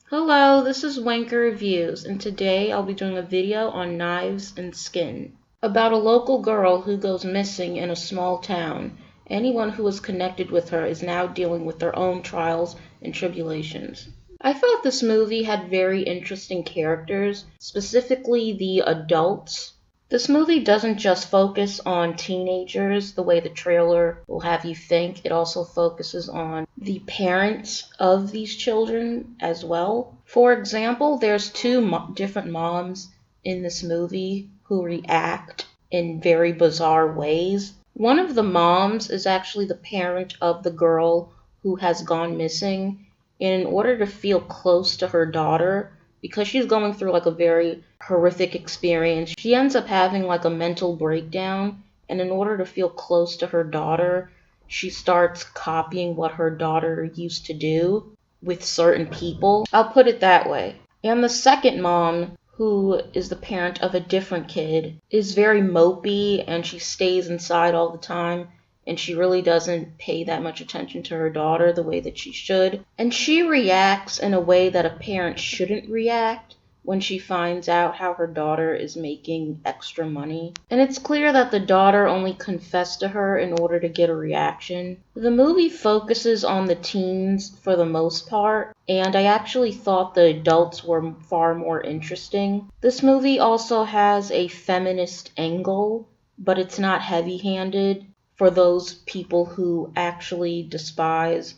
Hello, this is Wanker Reviews, and today I'll be doing a video on Knives and Skin, about a local girl who goes missing in a small town. Anyone who is connected with her is now dealing with their own trials and tribulations. I felt this movie had very interesting characters, specifically the adults. This movie doesn't just focus on teenagers the way the trailer will have you think. It also focuses on the parents of these children as well. For example, there's two different moms in this movie who react in very bizarre ways. One of the moms is actually the parent of the girl who has gone missing, and in order to feel close to her daughter, because she's going through like a very horrific experience, she ends up having like a mental breakdown. And in order to feel close to her daughter, she starts copying what her daughter used to do with certain people. I'll put it that way. And the second mom, who is the parent of a different kid, is very mopey and she stays inside all the time, and she really doesn't pay that much attention to her daughter the way that she should. And she reacts in a way that a parent shouldn't react when she finds out how her daughter is making extra money. And it's clear that the daughter only confessed to her in order to get a reaction. The movie focuses on the teens for the most part, and I actually thought the adults were far more interesting. This movie also has a feminist angle, but it's not heavy-handed for those people who actually despise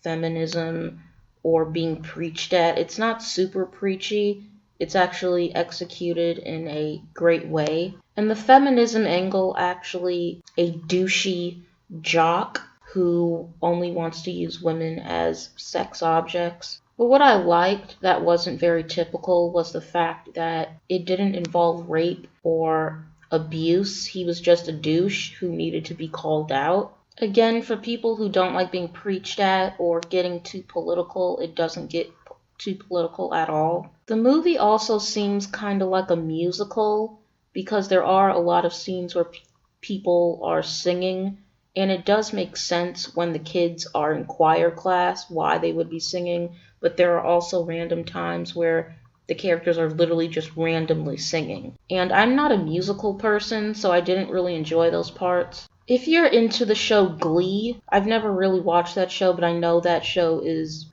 feminism or being preached at. It's not super preachy. It's actually executed in a great way. And the feminism angle, actually a douchey jock who only wants to use women as sex objects. But what I liked that wasn't very typical was the fact that it didn't involve rape or abuse. He was just a douche who needed to be called out. Again, for people who don't like being preached at or getting too political, it doesn't get too political at all. The movie also seems kind of like a musical because there are a lot of scenes where people are singing, and it does make sense when the kids are in choir class why they would be singing, but there are also random times where the characters are literally just randomly singing. And I'm not a musical person, so I didn't really enjoy those parts. If you're into the show Glee, I've never really watched that show, but I know that show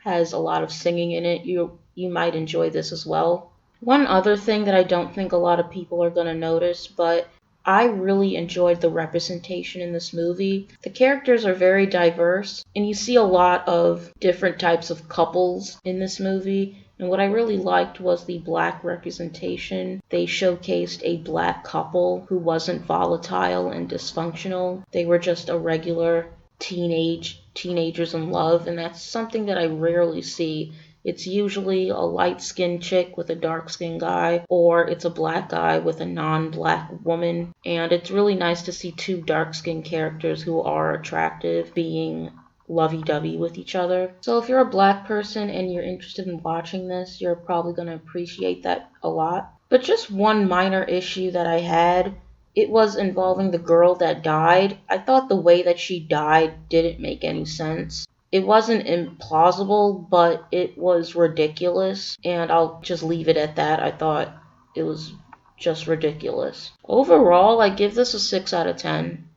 has a lot of singing in it. You might enjoy this as well. One other thing that I don't think a lot of people are going to notice, but I really enjoyed the representation in this movie. The characters are very diverse, and you see a lot of different types of couples in this movie. And what I really liked was the black representation. They showcased a black couple who wasn't volatile and dysfunctional. They were just a regular teenagers in love, and that's something that I rarely see. It's usually a light-skinned chick with a dark-skinned guy, or it's a black guy with a non-black woman. And it's really nice to see two dark-skinned characters who are attractive being lovey-dovey with each other. So if you're a black person and you're interested in watching this, you're probably going to appreciate that a lot. But just one minor issue that I had, it was involving the girl that died. I thought the way that she died didn't make any sense. It wasn't implausible, but it was ridiculous, and I'll just leave it at that. I thought it was just ridiculous. Overall, I give this a 6 out of 10.